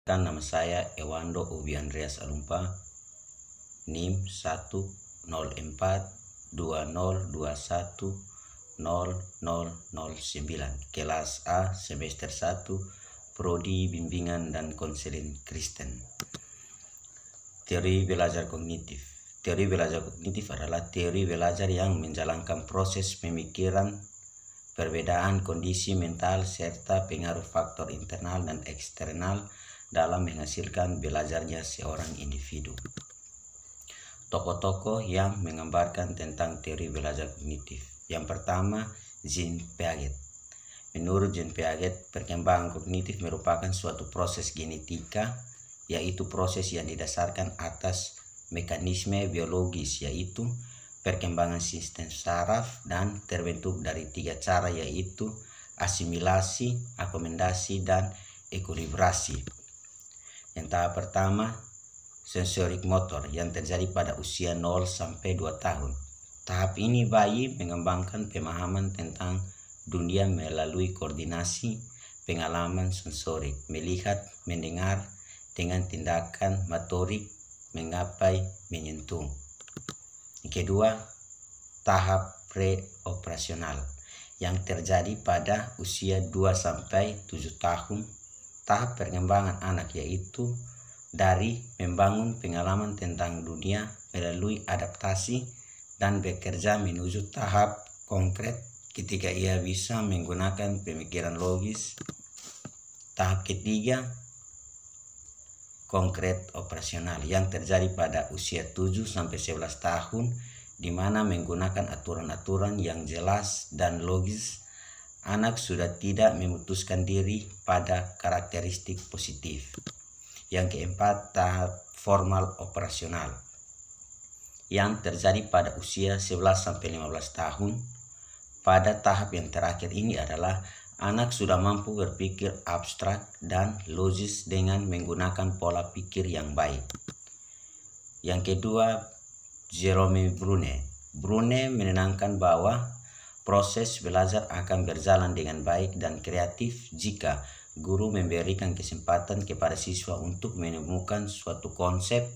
Nama saya Ewando Ubi Andreas Alumpa, NIM 10420210009, kelas A semester 1, Prodi Bimbingan dan Konseling Kristen. Teori belajar kognitif. Teori belajar kognitif adalah teori belajar yang menjalankan proses pemikiran, perbedaan kondisi mental, serta pengaruh faktor internal dan eksternal dalam menghasilkan belajarnya seorang individu. Tokoh-tokoh yang menggambarkan tentang teori belajar kognitif. Yang pertama, Jean Piaget. Menurut Jean Piaget, perkembangan kognitif merupakan suatu proses genetika, yaitu proses yang didasarkan atas mekanisme biologis, yaitu perkembangan sistem saraf, dan terbentuk dari 3 cara, yaitu asimilasi, akomodasi, dan ekilibrasi. Yang tahap pertama, sensorik motor yang terjadi pada usia 0 sampai 2 tahun. Tahap ini bayi mengembangkan pemahaman tentang dunia melalui koordinasi pengalaman sensorik, melihat, mendengar, dengan tindakan motorik, menggapai, menyentuh. Yang kedua, tahap pre-operasional yang terjadi pada usia 2 sampai 7 tahun. Tahap perkembangan anak yaitu dari membangun pengalaman tentang dunia melalui adaptasi dan bekerja menuju tahap konkret ketika ia bisa menggunakan pemikiran logis. Tahap ketiga, konkret operasional yang terjadi pada usia 7 sampai 11 tahun, di mana menggunakan aturan-aturan yang jelas dan logis, anak sudah tidak memutuskan diri pada karakteristik positif. Yang keempat, tahap formal operasional yang terjadi pada usia 11 sampai 15 tahun. Pada tahap yang terakhir ini adalah anak sudah mampu berpikir abstrak dan logis dengan menggunakan pola pikir yang baik. Yang kedua, Jerome Brunet. Brunet menenangkan bahwa proses belajar akan berjalan dengan baik dan kreatif jika guru memberikan kesempatan kepada siswa untuk menemukan suatu konsep,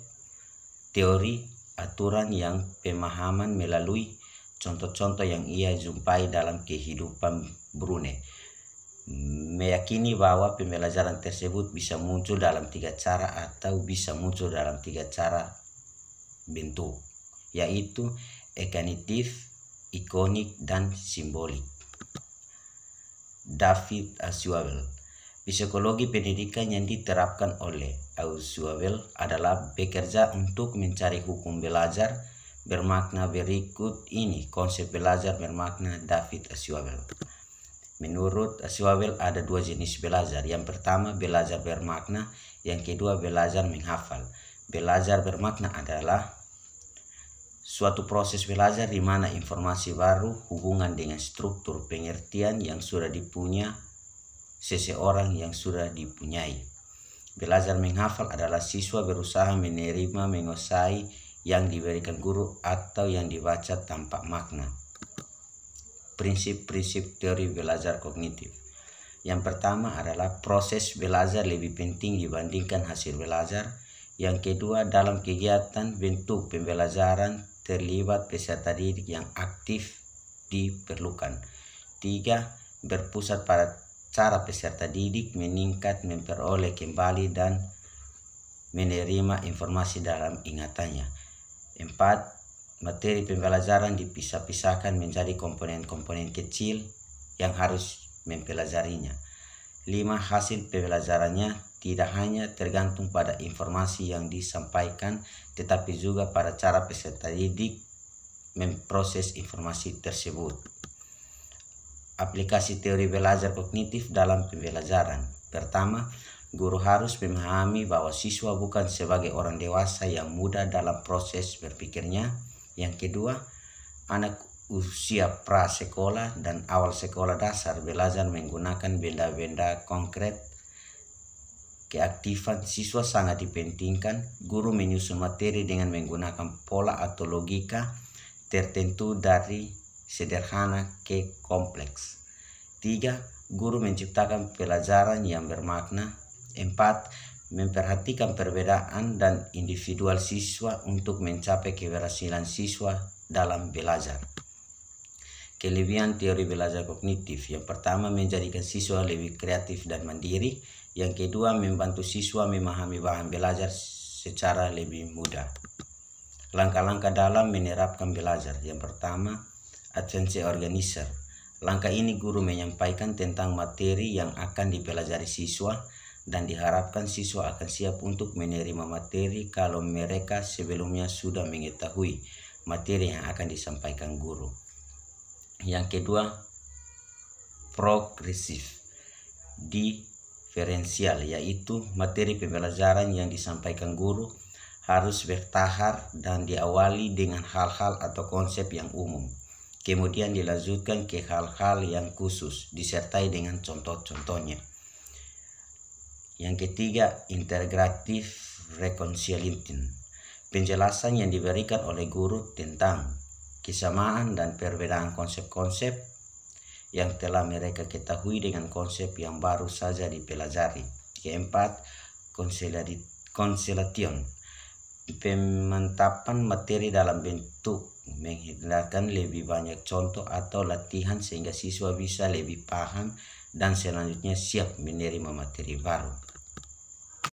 teori, aturan yang pemahaman melalui contoh-contoh yang ia jumpai dalam kehidupan. Brunet meyakini bahwa pembelajaran tersebut bisa muncul dalam 3 cara atau bisa muncul dalam 3 cara bentuk, yaitu ekognitif, ikonik, dan simbolik. David Ausubel. Psikologi pendidikan yang diterapkan oleh Ausubel adalah bekerja untuk mencari hukum belajar bermakna. Berikut ini konsep belajar bermakna David Ausubel. Menurut Ausubel ada 2 jenis belajar. Yang pertama, belajar bermakna. Yang kedua, belajar menghafal. Belajar bermakna adalah suatu proses belajar di mana informasi baru hubungan dengan struktur pengertian yang sudah dipunya seseorang yang sudah dipunyai. Belajar menghafal adalah siswa berusaha menerima, menguasai yang diberikan guru atau yang dibaca tanpa makna. Prinsip-prinsip teori belajar kognitif. Yang pertama adalah proses belajar lebih penting dibandingkan hasil belajar. Yang kedua, dalam kegiatan bentuk pembelajaran terlibat peserta didik yang aktif diperlukan. 3. Berpusat pada cara peserta didik meningkat memperoleh kembali dan menerima informasi dalam ingatannya. 4. Materi pembelajaran dipisah-pisahkan menjadi komponen-komponen kecil yang harus mempelajarinya. 5. Hasil pembelajarannya tidak hanya tergantung pada informasi yang disampaikan, tetapi juga pada cara peserta didik memproses informasi tersebut. Aplikasi teori belajar kognitif dalam pembelajaran. Pertama, guru harus memahami bahwa siswa bukan sebagai orang dewasa yang muda dalam proses berpikirnya. Yang kedua, anak usia prasekolah dan awal sekolah dasar belajar menggunakan benda-benda konkret. Keaktifan siswa sangat dipentingkan. Guru menyusun materi dengan menggunakan pola atau logika tertentu dari sederhana ke kompleks. 3. Guru menciptakan pelajaran yang bermakna. 4. memperhatikan perbedaan dan individual siswa untuk mencapai keberhasilan siswa dalam belajar. Kelebihan teori belajar kognitif: yang pertama, menjadikan siswa lebih kreatif dan mandiri. Yang kedua, membantu siswa memahami bahan belajar secara lebih mudah. Langkah-langkah dalam menerapkan belajar: yang pertama, advance organizer. Langkah ini guru menyampaikan tentang materi yang akan dipelajari siswa, dan diharapkan siswa akan siap untuk menerima materi kalau mereka sebelumnya sudah mengetahui materi yang akan disampaikan guru. Yang kedua, progresif diferensial, yaitu materi pembelajaran yang disampaikan guru harus bertahap dan diawali dengan hal-hal atau konsep yang umum, kemudian dilanjutkan ke hal-hal yang khusus disertai dengan contoh-contohnya. Yang ketiga, integrative reconciliation, penjelasan yang diberikan oleh guru tentang kesamaan dan perbedaan konsep-konsep yang telah mereka ketahui dengan konsep yang baru saja dipelajari. Keempat, consolidation, pemantapan materi dalam bentuk menghindarkan lebih banyak contoh atau latihan sehingga siswa bisa lebih paham dan selanjutnya siap menerima materi baru.